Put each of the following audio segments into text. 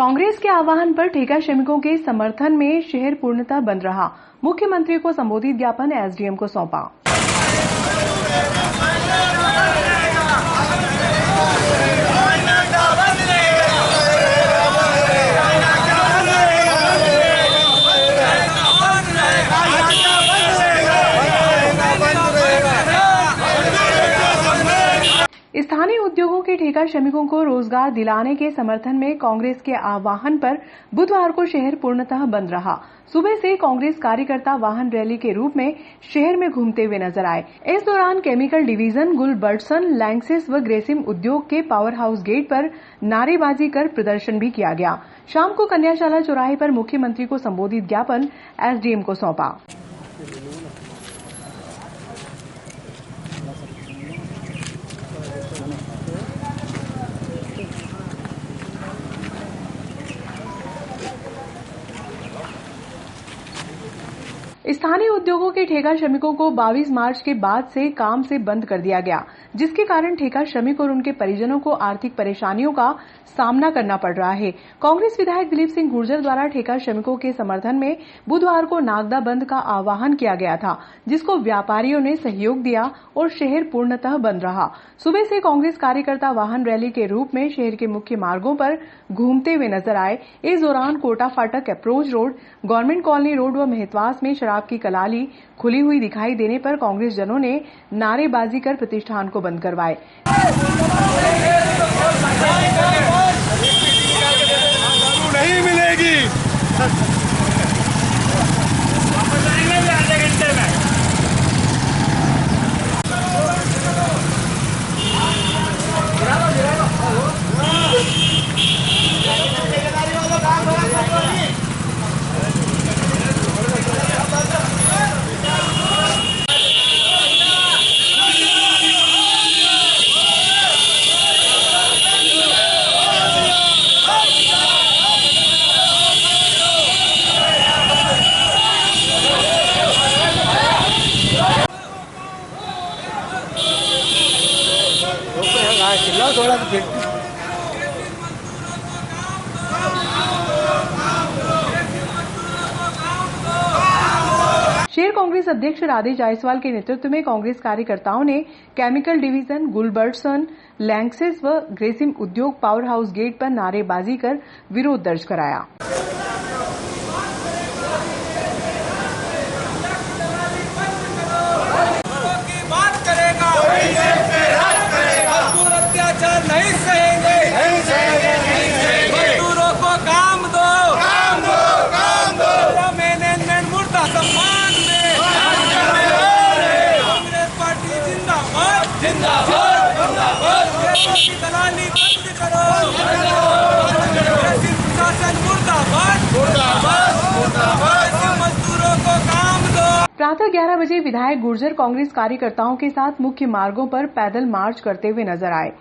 कांग्रेस के आह्वान पर ठेका श्रमिकों के समर्थन में शहर पूर्णतः बंद रहा। मुख्यमंत्री को संबोधित ज्ञापन एसडीएम को सौंपा। स्थानीय उद्योगों के ठेका श्रमिकों को रोजगार दिलाने के समर्थन में कांग्रेस के आह्वान पर बुधवार को शहर पूर्णतः बंद रहा। सुबह से कांग्रेस कार्यकर्ता वाहन रैली के रूप में शहर में घूमते हुए नजर आए। इस दौरान केमिकल डिवीजन, गुलबर्डसन, लैंक्सिस व ग्रेसिम उद्योग के पावर हाउस गेट पर नारेबाजी कर प्रदर्शन भी किया गया। शाम को कन्याशाला चौराहे पर मुख्यमंत्री को संबोधित ज्ञापन एसडीएम को सौंपा। स्थानीय उद्योगों के ठेका श्रमिकों को 22 मार्च के बाद से काम से बंद कर दिया गया, जिसके कारण ठेका श्रमिक और उनके परिजनों को आर्थिक परेशानियों का सामना करना पड़ रहा है। कांग्रेस विधायक दिलीप सिंह गुर्जर द्वारा ठेका श्रमिकों के समर्थन में बुधवार को नागदा बंद का आह्वान किया गया था, जिसको व्यापारियों ने सहयोग दिया और शहर पूर्णतः बंद रहा। सुबह से कांग्रेस कार्यकर्ता वाहन रैली के रूप में शहर के मुख्य मार्गों पर घूमते हुए नजर आए। इस दौरान कोटा फाटक, approach road, government colony road व मेहतवास में शराब की कलाली खुली हुई दिखाई देने पर कांग्रेस जनों ने नारेबाजी कर प्रतिष्ठान को बंद करवाए। नहीं मिलेगी। थोड़ा शहर कांग्रेस अध्यक्ष राधेश जायसवाल के नेतृत्व में कांग्रेस कार्यकर्ताओं ने केमिकल डिवीजन, गुलबर्डसन, लैंक्सिस व ग्रेसिम उद्योग पावर हाउस गेट पर नारेबाजी कर विरोध दर्ज कराया। नहीं सहेंगे, नहीं सहेंगे, नहीं सहेंगे। मजदूरों को काम दो, काम दो, काम दो। मैनेजमेंट मुर्दा सम्मान में कांग्रेस पार्टी जिंदाबाद, जिंदाबाद, जिंदाबाद। की दलाली बंद करो, प्रशासन मुर्दाबाद, मुर्दाबाद, मुर्दाबाद। मजदूरों को काम दो। प्रातः 11 बजे विधायक गुर्जर कांग्रेस कार्यकर्ताओं के साथ मुख्य मार्गों पर पैदल मार्च करते हुए नजर आए।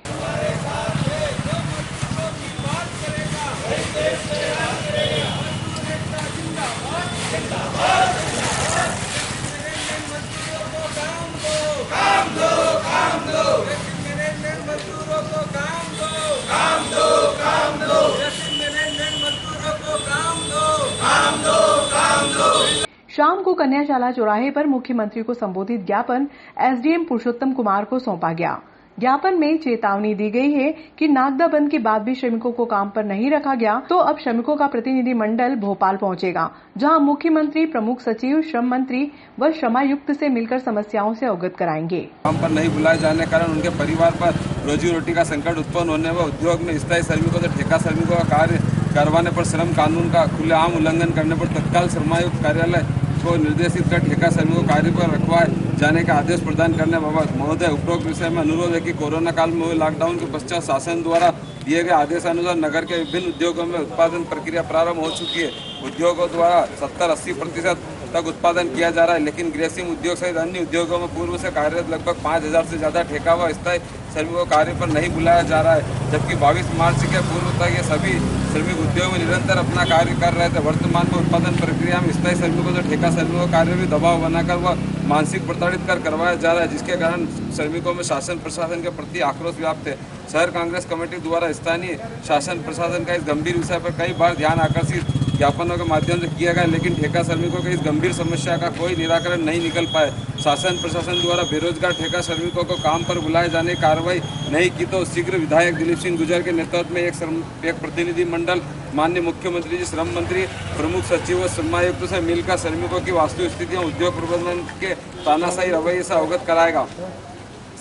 शाम को कन्याशाला चौराहे पर मुख्यमंत्री को संबोधित ज्ञापन एसडीएम पुरुषोत्तम कुमार को सौंपा गया। ज्ञापन में चेतावनी दी गई है कि नागदा बंद के बाद भी श्रमिकों को काम पर नहीं रखा गया तो अब श्रमिकों का प्रतिनिधि मंडल भोपाल पहुंचेगा, जहां मुख्यमंत्री, प्रमुख सचिव, श्रम मंत्री व श्रमायुक्त से मिलकर समस्याओं से अवगत कराएंगे। काम पर नहीं बुलाए जाने के कारण उनके परिवार पर रोजी रोटी का संकट उत्पन्न होने व उद्योग में स्थायी श्रमिकों से ठेका श्रमिकों का कार्य करवाने पर श्रम कानून का खुलेआम उल्लंघन करने पर तत्काल श्रमायुक्त कार्यालय को निर्देशित कर ठेका श्रमिकों को कार्य पर रखवाए जाने का आदेश प्रदान करने बाबत महोदय, उपरोक्त विषय में अनुरोध है कि कोरोना काल में हुए लॉकडाउन के पश्चात शासन द्वारा दिए गए आदेशानुसार नगर के विभिन्न उद्योगों में उत्पादन प्रक्रिया प्रारंभ हो चुकी है। उद्योगों द्वारा 70-80% तक उत्पादन किया जा रहा है, लेकिन ग्रेसिम उद्योग सहित अन्य उद्योगों में पूर्व से कार्यरत लगभग 5000 से ज्यादा ठेका व स्थायी श्रमिकों कार्य पर नहीं बुलाया जा रहा है, जबकि 22 मार्च के पूर्व तक ये सभी श्रमिक उद्योग में निरंतर अपना कार्य कर रहे थे। वर्तमान में उत्पादन प्रक्रिया में स्थायी श्रमिकों से ठेका श्रमिकों कार्य भी दबाव बनाकर वह मानसिक प्रताड़ित कर करवाया जा रहा है, जिसके कारण श्रमिकों में शासन प्रशासन के प्रति आक्रोश व्याप्त है। शहर कांग्रेस कमेटी द्वारा स्थानीय शासन प्रशासन का इस गंभीर विषय पर कई बार ध्यान आकर्षित ज्ञापनों के माध्यम से किया गया, लेकिन ठेका श्रमिकों के इस गंभीर समस्या का कोई निराकरण नहीं निकल पाए। शासन प्रशासन द्वारा बेरोजगार ठेका श्रमिकों को काम पर बुलाए जाने की कार्रवाई नहीं की तो शीघ्र विधायक दिलीप सिंह गुजर के नेतृत्व में एक प्रतिनिधि मंडल माननीय मुख्यमंत्री जी, श्रम मंत्री, प्रमुख सचिव व श्रमायुक्त से मिलकर श्रमिकों की वास्तविक स्थितियों, उद्योग प्रबंधन के तानाशाही रवैये से अवगत कराएगा।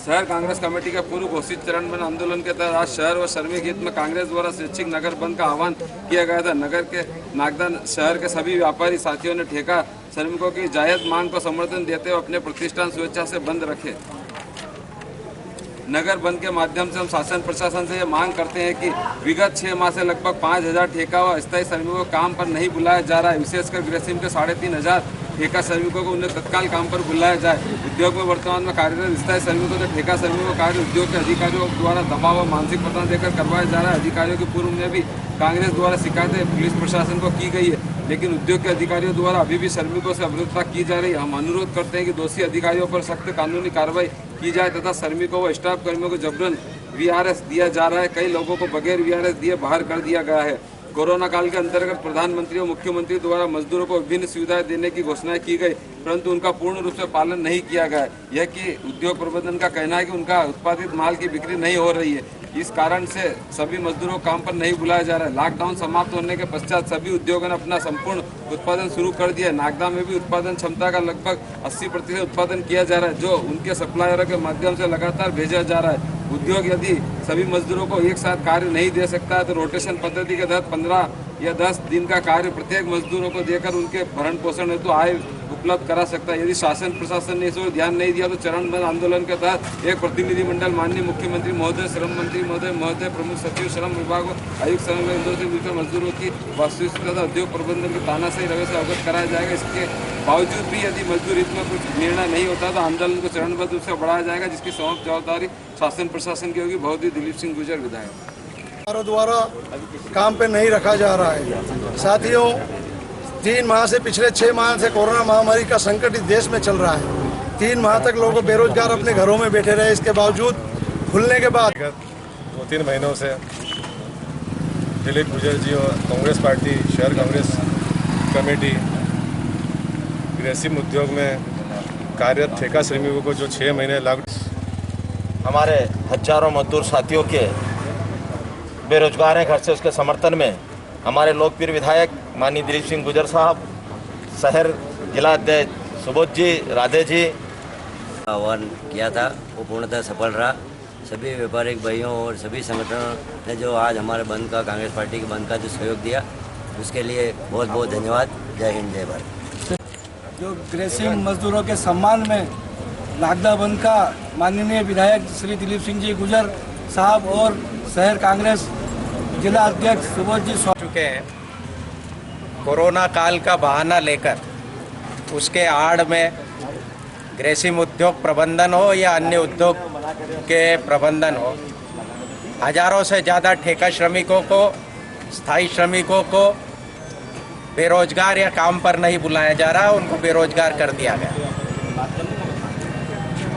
शहर कांग्रेस कमेटी के पूर्व घोषित चरणबद्ध आंदोलन के तहत आज शहर व श्रमिक हित में कांग्रेस द्वारा स्वैच्छिक नगर बंद का आह्वान किया गया था। नगर के नागदा शहर के सभी व्यापारी साथियों ने ठेका श्रमिकों की जायज मांग को समर्थन देते हुए अपने प्रतिष्ठान स्वेच्छा से बंद रखे। नगर बंद के माध्यम से हम शासन प्रशासन से ये मांग करते हैं कि विगत 6 माह से लगभग 5000 ठेका व अस्थायी श्रमिकों को काम पर नहीं बुलाया जा रहा है। विशेषकर ग्रेसिम के 3500 ठेका श्रमिकों को उन्हें तत्काल काम पर बुलाया जाए। उद्योग में वर्तमान में कार्यरत स्थायी श्रमिकों से ठेका श्रमिकों का कार्य उद्योग के अधिकारियों द्वारा दबाव व मानसिक प्रताड़ना देकर करवाया जा रहा है। अधिकारियों की पूर्व में भी कांग्रेस द्वारा शिकायतें पुलिस प्रशासन को की गई है, लेकिन उद्योग के अधिकारियों द्वारा अभी भी श्रमिकों से अवरुद्धता की जा रही है। हम अनुरोध करते हैं कि दोषी अधिकारियों पर सख्त कानूनी कार्रवाई की जाए तथा श्रमिकों व स्टाफ कर्मियों को जबरन वीआरएस दिया जा रहा है। कई लोगों को बगैर वीआरएस दिए बाहर कर दिया गया है। कोरोना काल के अंतर्गत प्रधानमंत्री और मुख्यमंत्री द्वारा मजदूरों को विभिन्न सुविधाएं देने की घोषणा की गई, परंतु उनका पूर्ण रूप से पालन नहीं किया गया। यह कि उद्योग प्रबंधन का कहना है कि उनका उत्पादित माल की बिक्री नहीं हो रही है। इस कारण से सभी मजदूरों को काम पर नहीं बुलाया जा रहा है। लॉकडाउन समाप्त होने के पश्चात सभी उद्योगों ने अपना संपूर्ण उत्पादन शुरू कर दिया है। नागदा में भी उत्पादन क्षमता का लगभग 80% उत्पादन किया जा रहा है, जो उनके सप्लायरों के माध्यम से लगातार भेजा जा रहा है। उद्योग यदि सभी मजदूरों को एक साथ कार्य नहीं दे सकता है तो रोटेशन पद्धति के तहत 15 या 10 दिन का कार्य प्रत्येक मजदूरों को देकर उनके भरण पोषण हेतु आय उपलब्ध करा सकता है। यदि शासन प्रशासन ने इस ओर ध्यान नहीं दिया तो चरणबद्ध आंदोलन के तहत एक प्रतिनिधि मंडल माननीय मुख्यमंत्री महोदय, श्रम मंत्री महोदय, प्रमुख सचिव श्रम विभाग, आयुक्त श्रम इंदौर से मिलकर मजदूरों की वास्तविक तथा उद्योग प्रबंधन की तानाशाही रवैये से अवगत कराया जाएगा। इसके बावजूद भी यदि मजदूर हित में कुछ निर्णय नहीं होता तो आंदोलन को चरणबद्ध रूप से बढ़ाया जाएगा, जिसकी समाप्त जवाबदारी शासन प्रशासन की होगी। बहुत ही दिलीप सिंह गुजर, विधायक। द्वारा काम पे नहीं रखा जा रहा है। साथियों, 3 माह से पिछले 6 माह से कोरोना महामारी का संकट इस देश में चल रहा है। 3 माह तक लोग बेरोजगार अपने घरों में बैठे रहे। इसके बावजूद खुलने के बाद 2-3 महीनों से दिलीप गुजर जी और कांग्रेस पार्टी शहर कांग्रेस कमेटी ग्रेसिम उद्योग में कार्यरत ठेका श्रमिकों को जो 6 महीने हमारे हजारों मजदूर साथियों के बेरोजगार हैं घर से, उसके समर्थन में हमारे लोकप्रिय विधायक माननीय दिलीप सिंह गुजर साहब, शहर जिला अध्यक्ष सुबोध जी, राधे जी आह्वान किया था वो पूर्णतः सफल रहा। सभी व्यापारिक भाइयों और सभी संगठनों ने जो आज हमारे बंद का, कांग्रेस पार्टी के बंद का जो सहयोग दिया, उसके लिए बहुत बहुत धन्यवाद। जय हिंद, जय भारत। जो ग्रेसिम मजदूरों के सम्मान में नागदा बंद का माननीय विधायक श्री दिलीप सिंह जी गुजर साहब और शहर कांग्रेस जिला अध्यक्ष सुबोध जी चुके हैं। कोरोना काल का बहाना लेकर उसके आड़ में ग्रेसिम उद्योग प्रबंधन हो या अन्य उद्योग के प्रबंधन हो, हजारों से ज़्यादा ठेका श्रमिकों को, स्थायी श्रमिकों को बेरोजगार या काम पर नहीं बुलाया जा रहा, उनको बेरोजगार कर दिया गया।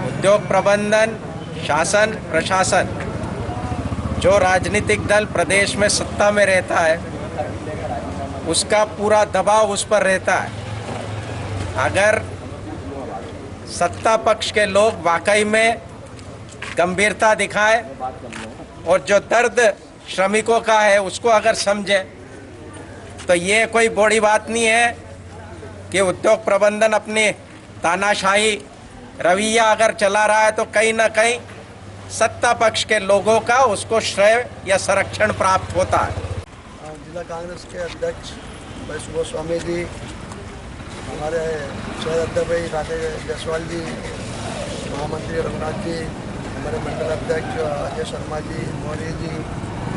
उद्योग प्रबंधन, शासन प्रशासन, जो राजनीतिक दल प्रदेश में सत्ता में रहता है उसका पूरा दबाव उस पर रहता है। अगर सत्ता पक्ष के लोग वाकई में गंभीरता दिखाए और जो दर्द श्रमिकों का है उसको अगर समझे तो ये कोई बड़ी बात नहीं है कि उद्योग प्रबंधन अपनी तानाशाही रवैया अगर चला रहा है तो कहीं ना कहीं सत्ता पक्ष के लोगों का उसको श्रेय या संरक्षण प्राप्त होता है। जिला कांग्रेस के अध्यक्ष भाई सुबोध स्वामी जी, हमारे शहर अध्यक्ष भाई राधे जायसवाल जी, महामंत्री रघुनाथ जी, हमारे मंडल अध्यक्ष अजय शर्मा जी, मौर्य जी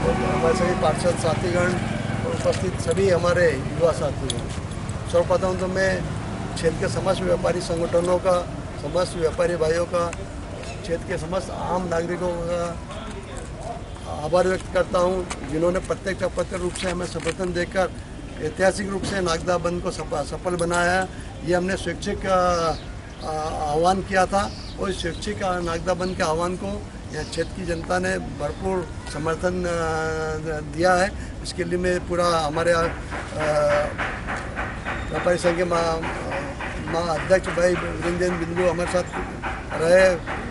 और हमारे सभी पार्षद साथीगण और उपस्थित सभी हमारे युवा साथी हैं। सर्वप्रथम तो मैं क्षेत्र के समस्त व्यापारी संगठनों का, समस्त व्यापारी भाइयों का, क्षेत्र के समस्त आम नागरिकों का आभार व्यक्त करता हूं, जिन्होंने प्रत्यक्ष अप्रत्यक्ष रूप से हमें समर्थन देकर ऐतिहासिक रूप से नागदा बंद को सफल बनाया। ये हमने स्वैच्छिक आह्वान किया था और स्वैच्छिक नागदा बंद के आह्वान को यहाँ क्षेत्र की जनता ने भरपूर समर्थन दिया है। इसके लिए मैं पूरा हमारे व्यापारी संघ के अध्यक्ष भाई रंजन बिंदु हमारे साथ रहे,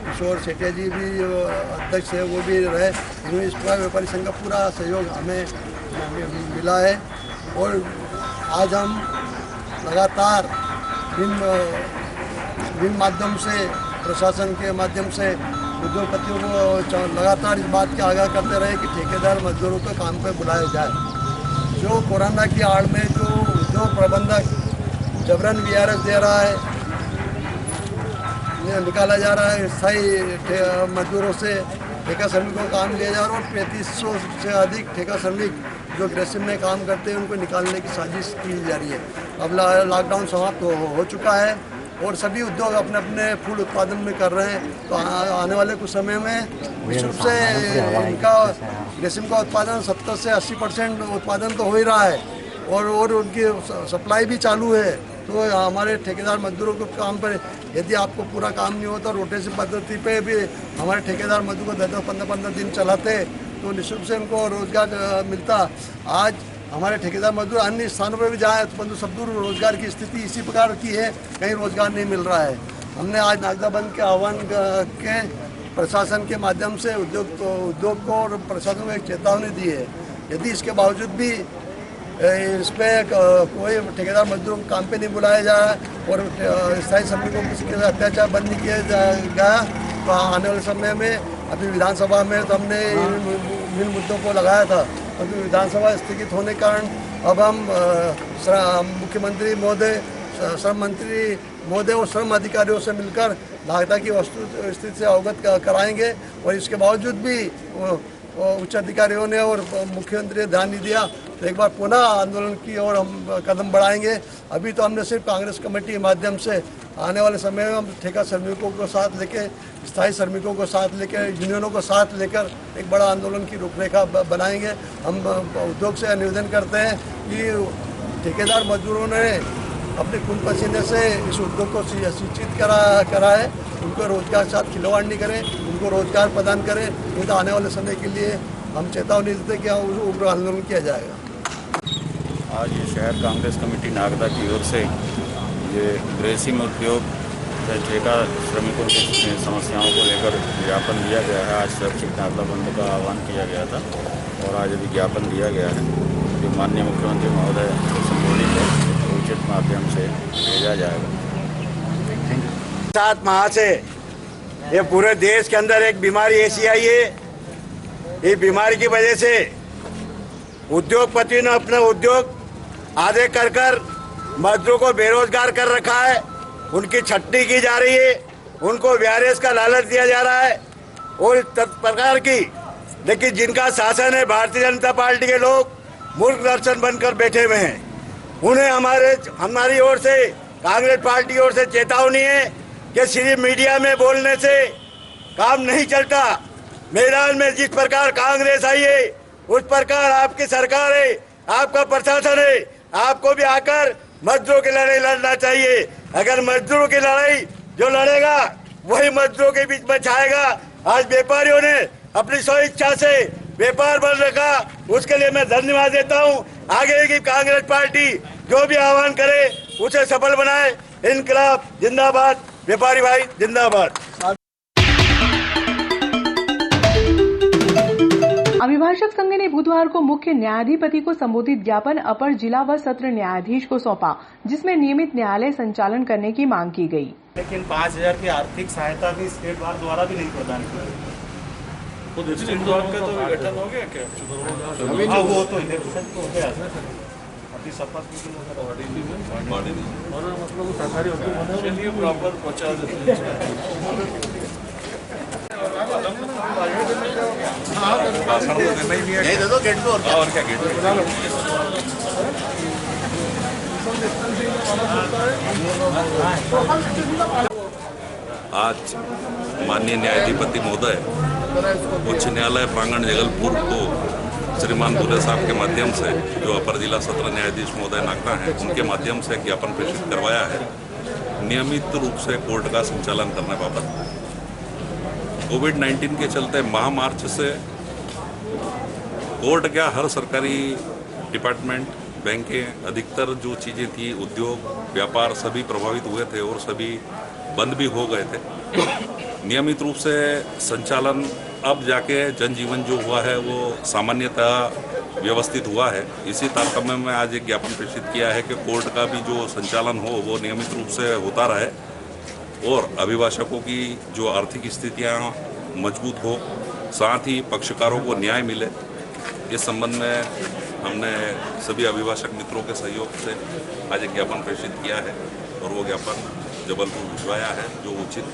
किशोर सेठिया जी भी अध्यक्ष है, वो भी रहे। इन्होंने इस पूरा व्यापारी संघ का पूरा सहयोग हमें मिला है और आज हम लगातार विभिन्न माध्यम से, प्रशासन के माध्यम से उद्योगपतियों को लगातार इस बात की आगाह करते रहे कि ठेकेदार मजदूरों को काम पर बुलाया जाए। जो कोरोना की आड़ में जो उद्योग प्रबंधक जबरन वीआरएस दे रहा है, निकाला जा रहा है, स्थायी मजदूरों से ठेका श्रमिकों को काम लिया जा रहा है और 3500 से अधिक ठेका श्रमिक जो ग्रेसिम में काम करते हैं उनको निकालने की साजिश की जा रही है। अब लॉकडाउन समाप्त हो चुका है और सभी उद्योग अपने अपने फूल उत्पादन में कर रहे हैं। तो आने वाले कुछ समय में निश्चित रूप से इनका ग्रेसिम का उत्पादन 70 से 80% उत्पादन तो हो ही रहा है और उनकी सप्लाई भी चालू है। तो हमारे ठेकेदार मजदूरों को काम पर, यदि आपको पूरा काम नहीं होता रोटेशन पद्धति पे भी हमारे ठेकेदार मजदूर को 10-15 दिन चलाते तो निश्चित रूप से उनको रोजगार मिलता। आज हमारे ठेकेदार मजदूर अन्य स्थानों पर भी जाए परंतु सब दूर रोजगार की स्थिति इसी प्रकार की है, कहीं रोजगार नहीं मिल रहा है। हमने आज नागदा बंद के आह्वान के प्रशासन के माध्यम से उद्योग को और प्रशासन को एक चेतावनी दी है। यदि इसके बावजूद भी इस पर कोई ठेकेदार मजदूरों को काम पे नहीं बुलाया जाए और स्थायी श्रमिकों के अत्याचार बंद नहीं किया गया तो आने वाले समय में, अभी विधानसभा में तो हमने इन मुद्दों को लगाया था, क्योंकि विधानसभा स्थगित होने के कारण अब हम मुख्यमंत्री महोदय, श्रम मंत्री महोदय और श्रम अधिकारियों से मिलकर नागदा की वस्तु स्थिति से अवगत कराएंगे और इसके बावजूद भी उच्च अधिकारियों ने और मुख्यमंत्री ने ध्यान नहीं दिया तो एक बार पुनः आंदोलन की ओर हम कदम बढ़ाएंगे। अभी तो हमने सिर्फ कांग्रेस कमेटी के माध्यम से आने वाले समय में हम ठेका श्रमिकों को साथ लेकर, स्थायी श्रमिकों को साथ लेकर, यूनियनों को साथ लेकर एक बड़ा आंदोलन की रूपरेखा बनाएंगे। हम उद्योग से निवेदन करते हैं कि ठेकेदार मजदूरों ने अपने खून पसीने से इस उद्योग को शिक्षित करा है, उनको रोजगार के साथ खिलवाड़ नहीं करें, उनको रोजगार प्रदान करें। नहीं तो आने वाले समय के लिए हम चेतावनी देते कि उग्र आंदोलन किया जाएगा। आज ये शहर कांग्रेस कमेटी नागदा की ओर से ये ग्रेसिम उद्योग ठेका श्रमिकों की समस्याओं को लेकर ज्ञापन दिया गया है। आज स्वैच्छिक नागदा बंद का आह्वान किया गया था और आज अभी ज्ञापन दिया गया है जो माननीय मुख्यमंत्री महोदय संबोधित है उचित माध्यम से भेजा जाएगा। 7 माह से ये पूरे देश के अंदर एक बीमारी ऐसी आई है, इस बीमारी की वजह से उद्योगपति ने अपना उद्योग आधे कर मजदूरों को बेरोजगार कर रखा है, उनकी छटनी की जा रही है, उनको वीआरएस का लालच दिया जा रहा है और इस प्रकार की। लेकिन जिनका शासन है भारतीय जनता पार्टी के लोग मूर्ख दर्शन बनकर बैठे हुए हैं। उन्हें हमारी ओर से, कांग्रेस पार्टी की ओर से चेतावनी है कि सिर्फ मीडिया में बोलने से काम नहीं चलता। मैदान में जिस प्रकार कांग्रेस आई है उस प्रकार आपकी सरकार है, आपका प्रशासन है, आपको भी आकर मजदूरों की लड़ाई लड़ना चाहिए। अगर मजदूरों की लड़ाई जो लड़ेगा वही मजदूरों के बीच में छाएगा। आज व्यापारियों ने अपनी स्व इच्छा से व्यापार बंद रखा, उसके लिए मैं धन्यवाद देता हूँ। आगे की कांग्रेस पार्टी जो भी आह्वान करे उसे सफल बनाए। इनकलाब जिंदाबाद, व्यापारी भाई जिंदाबाद। अभिभाषक संघ ने बुधवार को मुख्य न्यायाधिपति को संबोधित ज्ञापन अपर जिला व सत्र न्यायाधीश को सौंपा, जिसमें नियमित न्यायालय संचालन करने की मांग की गई। लेकिन 5000 की आर्थिक सहायता भी स्टेट बार द्वारा भी नहीं प्रदान की। तो डिस्ट्रिक्ट बोर्ड का तो गठन हो गया क्या? अभी वो तो इलेक्शन तो हो गया सर, अभी शपथ और मतलब सरकारी वकील प्रॉपर पहुंचा देते हैं। नहीं दे दो गेट पे और क्या गेट पे। आज माननीय न्यायाधिपति महोदय उच्च न्यायालय प्रांगण जगलपुर को श्रीमान बुले साहब के माध्यम से, जो अपर जिला सत्र न्यायाधीश महोदय नागदा हैं, उनके माध्यम से ज्ञापन प्रेषित करवाया है नियमित रूप से कोर्ट का संचालन करने बाबत कोविड-19 के चलते महामार्च से कोर्ट क्या हर सरकारी डिपार्टमेंट, बैंकें, अधिकतर जो चीज़ें थी, उद्योग, व्यापार सभी प्रभावित हुए थे और सभी बंद भी हो गए थे। नियमित रूप से संचालन अब जाके जनजीवन जो हुआ है वो सामान्यतः व्यवस्थित हुआ है। इसी तारतम्य में आज एक ज्ञापन प्रेषित किया है कि कोर्ट का भी जो संचालन हो वो नियमित रूप से होता रहे और अभिभाषकों की जो आर्थिक स्थितियां मजबूत हो, साथ ही पक्षकारों को न्याय मिले। इस संबंध में हमने सभी अभिभाषक मित्रों के सहयोग से आज एक ज्ञापन प्रेषित किया है और वो ज्ञापन जबलपुर भिजवाया है, जो उचित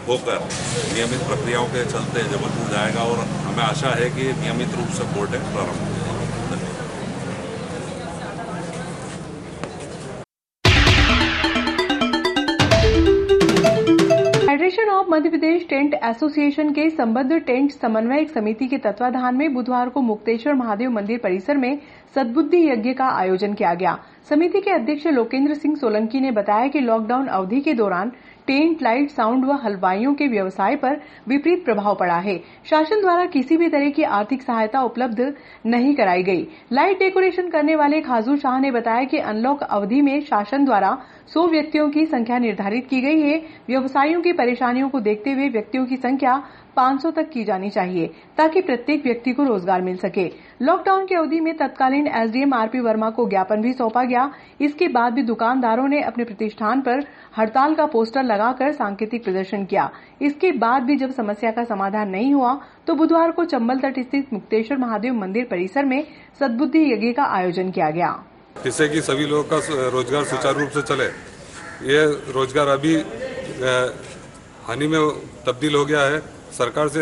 होकर नियमित प्रक्रियाओं के चलते जबलपुर जाएगा और हमें आशा है कि नियमित रूप से कोर्टें प्रारंभ हो जाएगी। Federation of Madhya Pradesh tent association के संबद्ध टेंट समन्वयक समिति के तत्वाधान में बुधवार को मुक्तेश्वर महादेव मंदिर परिसर में सद्बुद्धि यज्ञ का आयोजन किया गया। समिति के अध्यक्ष लोकेंद्र सिंह सोलंकी ने बताया कि लॉकडाउन अवधि के दौरान टेंट, लाइट, साउंड व हलवाइयों के व्यवसाय पर विपरीत प्रभाव पड़ा है। शासन द्वारा किसी भी तरह की आर्थिक सहायता उपलब्ध नहीं कराई गई। लाइट डेकोरेशन करने वाले खाजू शाह ने बताया कि अनलॉक अवधि में शासन द्वारा 100 व्यक्तियों की संख्या निर्धारित की गई है। व्यवसायियों की परेशानियों को देखते हुए व्यक्तियों की संख्या 500 तक की जानी चाहिए ताकि प्रत्येक व्यक्ति को रोजगार मिल सके। लॉकडाउन की अवधि में तत्कालीन एसडीएम आरपी वर्मा को ज्ञापन भी सौंपा गया। इसके बाद भी दुकानदारों ने अपने प्रतिष्ठान पर हड़ताल का पोस्टर लगाकर सांकेतिक प्रदर्शन किया। इसके बाद भी जब समस्या का समाधान नहीं हुआ तो बुधवार को चंबल तट स्थित मुक्तेश्वर महादेव मंदिर परिसर में सद्बुद्धि यज्ञ का आयोजन किया गया, जिससे कि सभी लोगों का रोजगार सुचारू रूप से चले। ये रोजगार अभी हानि में तब्दील हो गया है। सरकार से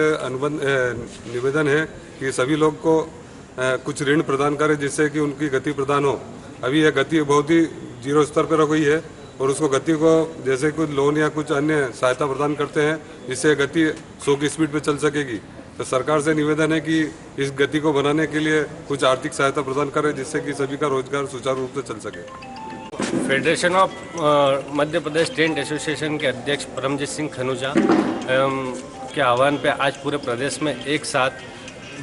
निवेदन है कि सभी लोग को कुछ ऋण प्रदान करें जिससे कि उनकी गति प्रदान हो। अभी यह गति बहुत ही जीरो स्तर पर रख गई है और उसको गति को जैसे कुछ लोन या कुछ अन्य सहायता प्रदान करते हैं जिससे गति 100 की स्पीड पर चल सकेगी। तो सरकार से निवेदन है कि इस गति को बनाने के लिए कुछ आर्थिक सहायता प्रदान करें जिससे कि सभी का रोजगार सुचारू रूप से चल सके। Federation of Madhya Pradesh tent association के अध्यक्ष परमजीत सिंह खनूजा के आह्वान पे आज पूरे प्रदेश में एक साथ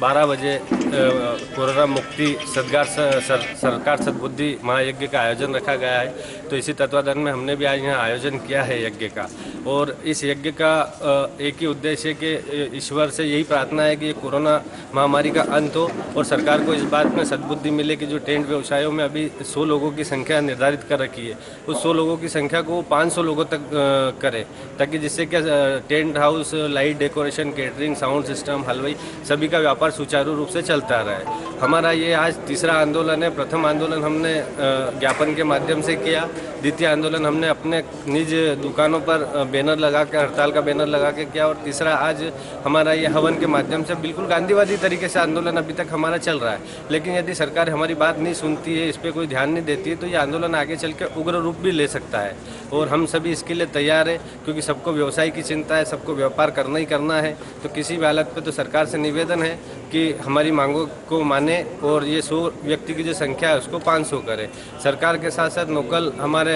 12 बजे कोरोना मुक्ति सरकार सद्बुद्धि महायज्ञ का आयोजन रखा गया है। तो इसी तत्वाधान में हमने भी आज यहाँ आयोजन किया है यज्ञ का। और इस यज्ञ का एक ही उद्देश्य है कि ईश्वर से यही प्रार्थना है कि कोरोना महामारी का अंत हो और सरकार को इस बात में सद्बुद्धि मिले कि जो टेंट व्यवसायों में अभी 100 लोगों की संख्या निर्धारित कर रखी है उस 100 लोगों की संख्या को 500 लोगों तक करे, ताकि जिससे क्या tent house, light decoration, catering, sound system, हलवाई सभी का व्यापार सुचारू रूप से चलता रहे। हमारा ये आज तीसरा आंदोलन है। प्रथम आंदोलन हमने ज्ञापन के माध्यम से किया, द्वितीय आंदोलन हमने अपने निज दुकानों पर बैनर लगा के, हड़ताल का बैनर लगा के किया और तीसरा आज हमारा ये हवन के माध्यम से बिल्कुल गांधीवादी तरीके से आंदोलन अभी तक हमारा चल रहा है। लेकिन यदि सरकार हमारी बात नहीं सुनती है, इस पर कोई ध्यान नहीं देती है तो ये आंदोलन आगे चल के उग्र रूप भी ले सकता है और हम सभी इसके लिए तैयार है क्योंकि सबको व्यवसाय की चिंता है, सबको व्यापार करना ही करना है। तो किसी भी हालत पर तो सरकार से निवेदन है कि हमारी मांगों को माने और ये 100 व्यक्ति की जो संख्या है उसको 500 करे। सरकार के साथ साथ लोकल हमारे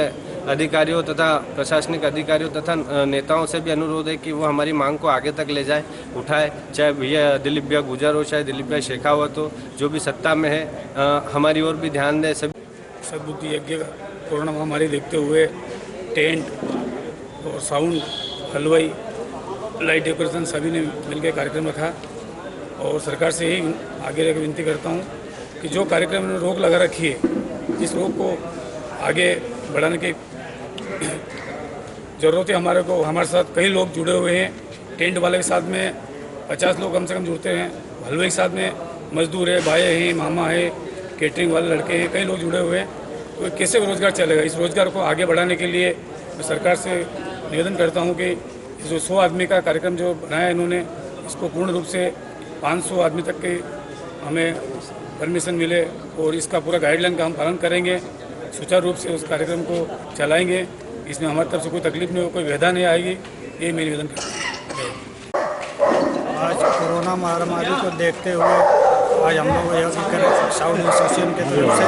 अधिकारियों तथा प्रशासनिक अधिकारियों तथा नेताओं से भी अनुरोध है कि वो हमारी मांग को आगे तक ले जाए, उठाए, चाहे भैया दिलीप भैया गुजर हो, चाहे दिलीप भैया शेखावत हो, जो भी सत्ता में है हमारी ओर भी ध्यान दे। सभी सद्बुद्धि यज्ञ का कोरोना महामारी देखते हुए टेंट और साउंड, हलवाई, लाइट डेकोरेशन सभी ने मिलकर कार्यक्रम रखा और सरकार से ही आगे रहकर विनती करता हूँ कि जो कार्यक्रम में रोक लगा रखी है इस रोक को आगे बढ़ाने की ज़रूरत है। हमारे साथ कई लोग जुड़े हुए हैं। टेंट वाले के साथ में 50 लोग कम से कम जुड़ते हैं, हलवे के साथ में मजदूर है, भाई हैं, मामा है, केटरिंग वाले लड़के हैं, कई लोग जुड़े हुए हैं। तो कैसे रोज़गार चलेगा? इस रोज़गार को आगे बढ़ाने के लिए मैं सरकार से निवेदन करता हूँ कि जो 100 आदमी का कार्यक्रम जो बनाया इन्होंने इसको पूर्ण रूप से 500 आदमी तक के हमें परमिशन मिले और इसका पूरा गाइडलाइन का हम पालन करेंगे, सुचारू रूप से उस कार्यक्रम को चलाएंगे। इसमें हमारी तरफ से कोई तकलीफ नहीं हो, कोई व्यथा नहीं आएगी, ये मेरी निवेदन करता हूँ। आज कोरोना महामारी को देखते हुए आज हम लोग यह साउंड एसोसिएशन की तरफ से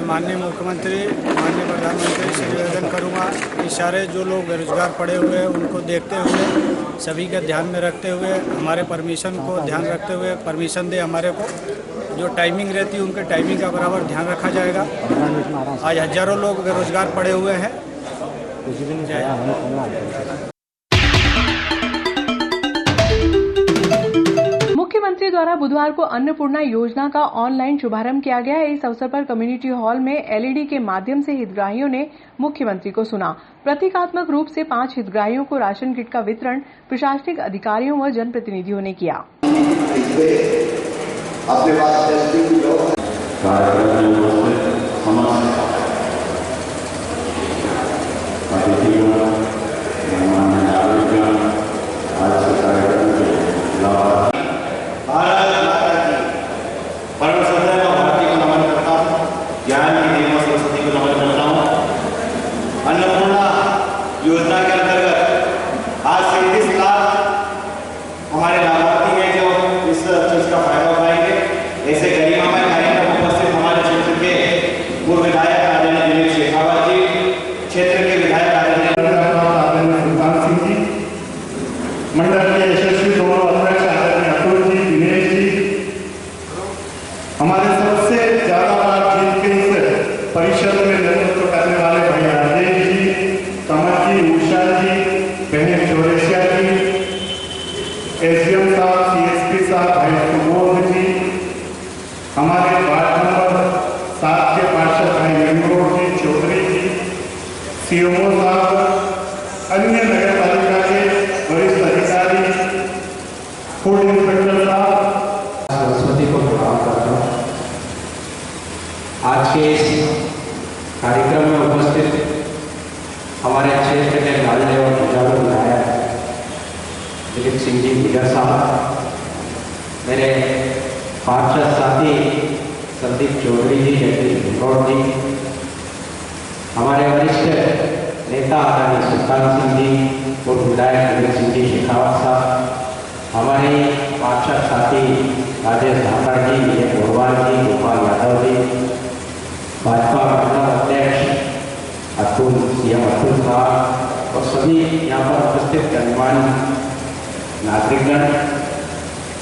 माननीय मुख्यमंत्री, माननीय प्रधानमंत्री से निवेदन करूंगा कि सारे जो लोग बेरोजगार पड़े हुए हैं उनको देखते हुए, सभी का ध्यान में रखते हुए, हमारे परमिशन को ध्यान रखते हुए परमिशन दे हमारे को। जो टाइमिंग रहती है उनके टाइमिंग का बराबर ध्यान रखा जाएगा। आज हजारों लोग बेरोजगार पड़े हुए हैं। मुख्यमंत्री द्वारा बुधवार को अन्नपूर्णा योजना का ऑनलाइन शुभारंभ किया गया। इस अवसर पर कम्युनिटी हॉल में एलईडी के माध्यम से हितग्राहियों ने मुख्यमंत्री को सुना। प्रतीकात्मक रूप से 5 हितग्राहियों को राशन किट का वितरण प्रशासनिक अधिकारियों व जनप्रतिनिधियों ने किया। अन्नपूर्णा योजना के अंतर्गत आज 37 लाख हमारे लाभार्थी हैं जो इस चीज का फायदा उठाएंगे। ऐसे गरिमामय कार्यक्रम में उपस्थित हमारे क्षेत्र के पूर्व विधायक आदरणीय दिलीप शेखावत जी, क्षेत्र के विधायक आदरणीय सुल्तान सिंह जी, मंडल के यशस्वी दोनों अध्यक्ष आदरणीय अतुल जी, दिनेश जी, हमारे सबसे ज्यादा बार जीत के इस परिषद में नेतृत्व करने वाले भाई राजेश जी, कमल जी, उषा जी, बहन चौरेसिया जी, एसडीएम साहब, सीएसपी साहब, भाई सुबोध जी, हमारे वार्ड नंबर 7 के पार्षद भाई वेंगोर जी, चौधरी जी, सीएमओ साहब, अन्य नगर पालिका के वरिष्ठ अधिकारी, फूड इंस्पेक्टर साहब, सरस्वती को प्रणाम करता हूँ। आज के इस कार्यक्रम में उपस्थित हमारे क्षेत्र के लाडले और जुझारू विधायक दिलीप सिंह जी गुजर साहब, मेरे पार्षद साथी संदीप चौधरी जी, जगदीश भिगौर जी, हमारे वरिष्ठ नेता आदरणीय सुल्तान सिंह जी, पूर्व विधायक दिलीप सिंह जी शेखावत साहब, हमारे पार्षद साथी राजेश धाकड़ जी, विजय गोरवाल जी, गोपाल यादव जी, भाजपा मंडल अध्यक्ष अतुल, सीएम अतुल साहब और सभी यहाँ पर उपस्थित गणमान्य नागरिकगण,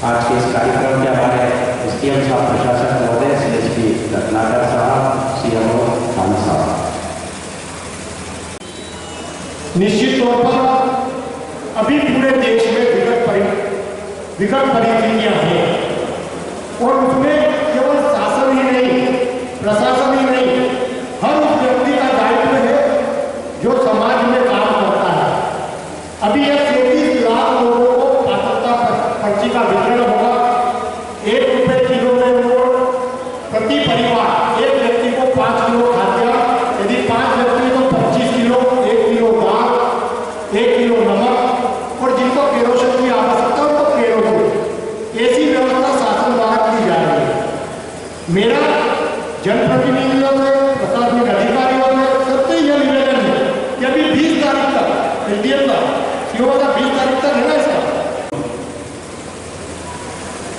आज के इस कार्यक्रम के हमारे एसडीएम साहब, प्रशासक महोदय, सीएसपी रत्नाकर साहब, सीएमओ खान साहब। निश्चित तौर पर अभी पूरे देश में विकट परिस्थितियां हैं और उसमें केवल शासन ही नहीं, प्रशासन ही नहीं, हर उस व्यक्ति का दायित्व है जो समाज में काम करता है। अभी यह 33 लाख लोगों को पात्रता पर्ची का वितरण होगा। 1 रुपये किलो में वो प्रति परिवार एक व्यक्ति को 5 किलो खाद्य, यदि 5 व्यक्ति तो 25 किलो, 1 किलो दाल, 1 किलो नमक और जिनको केरोसिन की आवश्यकता हो तो केरोसिन, ऐसी व्यवस्था शासन द्वारा की जा रही है। मेरा जनप्रतिनिधियों से, प्रशासनिक अधिकारियों से सबसे यह निवेदन है कि अभी 20 तारीख तक एलडीएम का सीओ का 20 तारीख तक है ना इसका।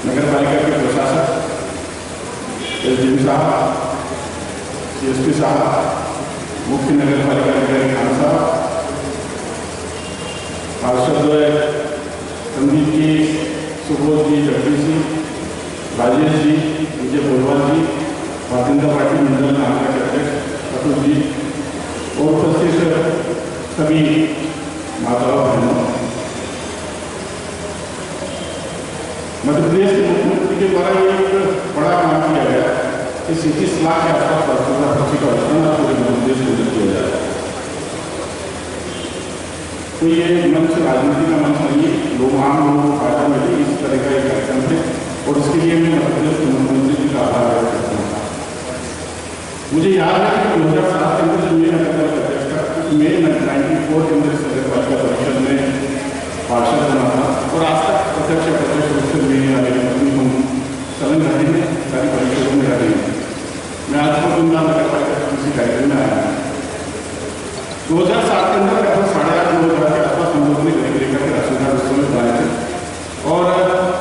नगर पालिका के प्रशासक एसडीएम साहब, सीएसपी साहब, मुख्य नगर पालिका अधिकारी खान साहब, पार्षद संदीप जी, सुबोध जी, जगदीश जी, राजेश जी, विजय गोरवाल जी, भारतीय जनता पार्टी मंडल नागरिक अध्यक्ष अतुल जी और उपस्थित सभी माताओं बहनों, मध्य प्रदेश के मुख्यमंत्री के द्वारा एक बड़ा काम किया गया कि 37 लाख के आसपास पात्रता पर्ची का वितरण पूरे मध्य प्रदेश में किया जाए। तो ये मंच राजनीति का मंच नहीं है, लोग आम लोगों को फायदा मिले इस तरह का एक कार्यक्रम है और उसके लिए मैं मध्य प्रदेश के मुख्यमंत्री जी का आभार व्यक्त करता हूँ। मुझे याद है कि 2007 के अंदर जो मेरा नगर अध्यक्ष था, मैं 94 के अंदर नगर पालिका परिषद में पार्षद बना था और आज तक प्रत्यक्ष रूप से मेरी पत्नी हम सलन रहे हैं, सारी परिषदों में रहे हैं। मैं आज को गुमनाम नगर पालिका किसी कार्यक्रम में आया हूँ। 2007 के अंदर लगभग 8,500 के आसपास हम लोगों ने गरीब रेखा के राशन कार्ड उत्सव में बनाए थे और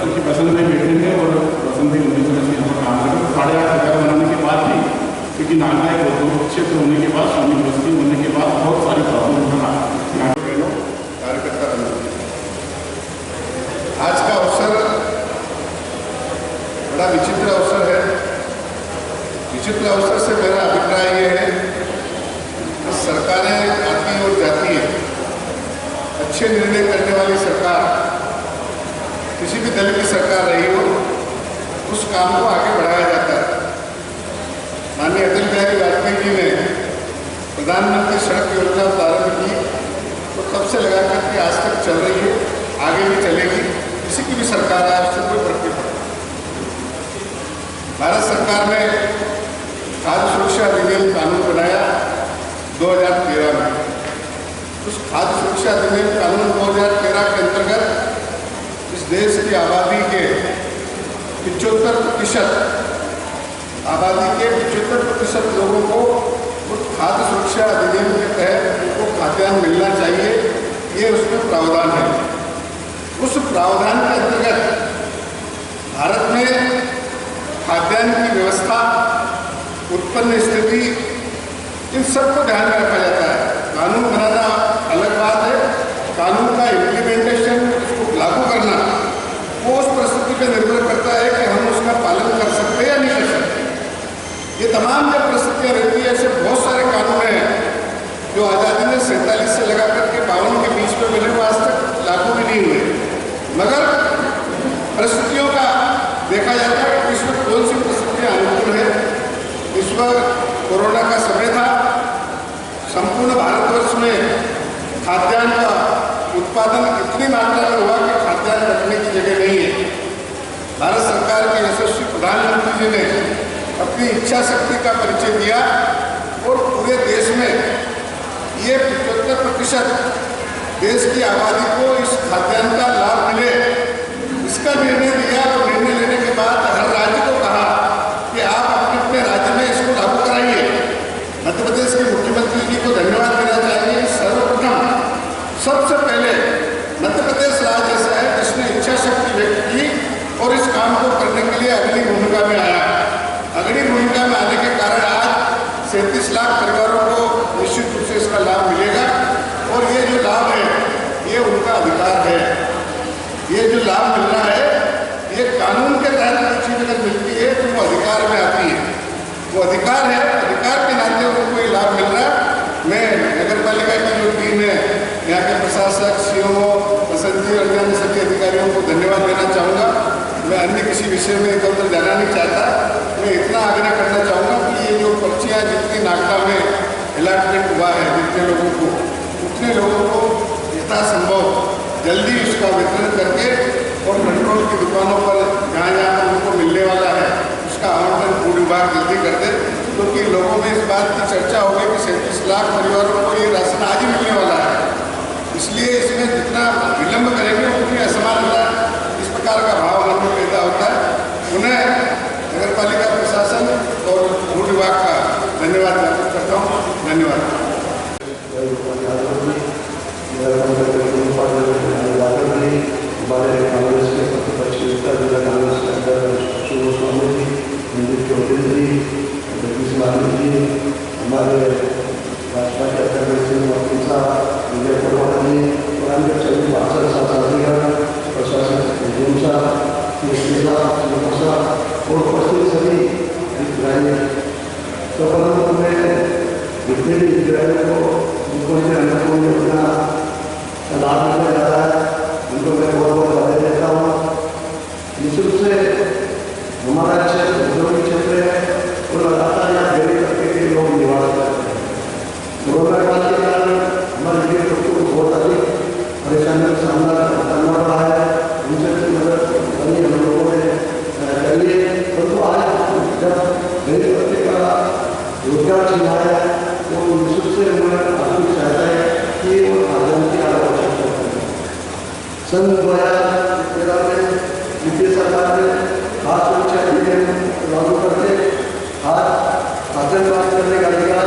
उनकी पसंद में बैठे थे और पसंद ही उन्नीस यहाँ पर काम करें। 8,500 बनाने के बाद भी क्योंकि नागरिक निश्चित अवसर से मेरा अभिप्राय ये है कि सरकारें आती और जाती है, अच्छे निर्णय करने वाली सरकार, किसी भी दल की सरकार रही हो, उस काम को आगे बढ़ाया जाता है। माननीय अटल बिहारी वाजपेयी जी ने प्रधानमंत्री सड़क योजना प्रारंभ की तो तब से लगा करके आज तक चल रही है, आगे भी चलेगी। किसी की भी सरकार आए उससे कोई फर्क नहीं पड़ता। भारत सरकार ने खाद्य सुरक्षा अधिनियम कानून बनाया 2013 में। उस खाद्य सुरक्षा अधिनियम कानून 2013 के अंतर्गत इस देश की आबादी के 75% लोगों को उस खाद्य सुरक्षा अधिनियम के तहत उनको खाद्यान्न मिलना चाहिए, ये उसमें प्रावधान है। उस प्रावधान के अंतर्गत भारत में खाद्यान्न की व्यवस्था, उत्पन्न स्थिति, इन सबको ध्यान में रखा जाता है। कानून बनाना अलग बात है, कानून का इम्प्लीमेंटेशन, उसको लागू करना, वो उस परिस्थिति पर निर्भर करता है कि हम उसका पालन कर सकते हैं या नहीं कर सकते। ये तमाम जब परिस्थितियाँ रहती है, ऐसे बहुत सारे कानून हैं जो आज़ादी ने 47 से लगा करके 52 के बीच में बने, आज तक लागू भी नहीं हुए। मगर परिस्थितियों का देखा जाता है कि इसमें कौन सी परिस्थितियाँ अनुकूल है। इस वक्त कोरोना का समय था, संपूर्ण भारतवर्ष में खाद्यान्न का उत्पादन इतनी मात्रा में हुआ कि खाद्यान्न रखने की जगह नहीं है। भारत सरकार के यशस्वी प्रधानमंत्री जी ने अपनी इच्छा शक्ति का परिचय दिया और पूरे देश में ये 75% देश की आबादी को इस खाद्यान्न का लाभ मिले, इसका निर्णय लिया। और निर्णय लेने के बाद हर राज्य को कहा कि आप अपने अपने राज्य में इसको लागू कराइए। मध्य प्रदेश के मुख्यमंत्री जी को धन्यवाद देना चाहिए। सर्वप्रथम सबसे पहले मध्य प्रदेश राज्य ऐसा है जिसने इच्छा शक्ति व्यक्त की और इस काम को करने के लिए अग्रणी भूमिका में आया। अग्रणी भूमिका में आने के कारण आज 37 लाख परिवारों को निश्चित रूप से इसका लाभ मिलेगा। और ये जो लाभ है ये उनका अधिकार है। ये जो लाभ मिल रहा है ये कानून के तहत कोई चीज़ अगर मिलती है तो वो अधिकार में आती है, वो अधिकार है, अधिकार के नाते उनको ये लाभ मिल रहा है। मैं नगर पालिका की जो टीम है, यहाँ के प्रशासक, सीओ, बसंती और अन्य सभी अधिकारियों को धन्यवाद देना चाहूँगा। मैं अन्य किसी विषय में इधर उधर जाना नहीं चाहता। मैं इतना आग्रह करना चाहूँगा कि ये जो पर्चियाँ जितनी नागदा में अलॉटमेंट हुआ है, जितने लोगों को, उतने लोगों को यथासंभव जल्दी उसका वितरण करके और पेट्रोल की दुकानों पर जहाँ जहाँ उनको मिलने वाला है उसका आवंटन फूड विभाग जल्दी कर दे, क्योंकि लोगों में इस बात की चर्चा हो गई कि 37 लाख परिवारों को ये राशन आज ही मिलने वाला है। इसलिए इसमें जितना विलम्ब करेंगे उतनी असमानता, इस प्रकार का भाव मन में पैदा होता है। उन्हें नगर पालिका प्रशासन और फूड विभाग का धन्यवाद ज्ञापित करता हूँ। धन्यवाद। हमारे कांग्रेस के प्रतिपक्ष नेता जिला कांग्रेस के अध्यक्ष सुरेश स्वामी जी, मंदिर चौधरी जी, जगदीश लाल जी, हमारे भाजपा के अध्यक्ष वकील साहब, विजय कुमार जी और अन्य सभी पार्षद सांसदगण, प्रशासक एजेंट साहब, एसपी साहब और उपस्थित सभी हितग्राही। तो परंतु मैं जितने भी हितग्राहियों को उनको अनुकूल योजना का लाभ मिलने जा रहा है उनको मैं बहुत बहुत बधाई देता हूँ। निश्चित रूप से हमारा क्षेत्र औद्योगिक क्षेत्र है और लगातार यहाँ डेयरी तबके के लोग निवास करते हैं। कोरोना काल के कारण हमारे डेयरी तबके को बहुत अधिक परेशानियों का सामना करना पड़ा है। उनसे मदद करनी हम लोगों ने करिए। परंतु आज जब डेयरी तबके का रोजगार छिना है तो निश्चित से उन्हें आर्थिक सहायता है कि वो खाद्यान्न की आवश्यकता है। सन 2013 में यूपीए सरकार ने खाद्य सुरक्षा अधिनियम लागू करके आज खाद्यान्न प्राप्त करने का अधिकार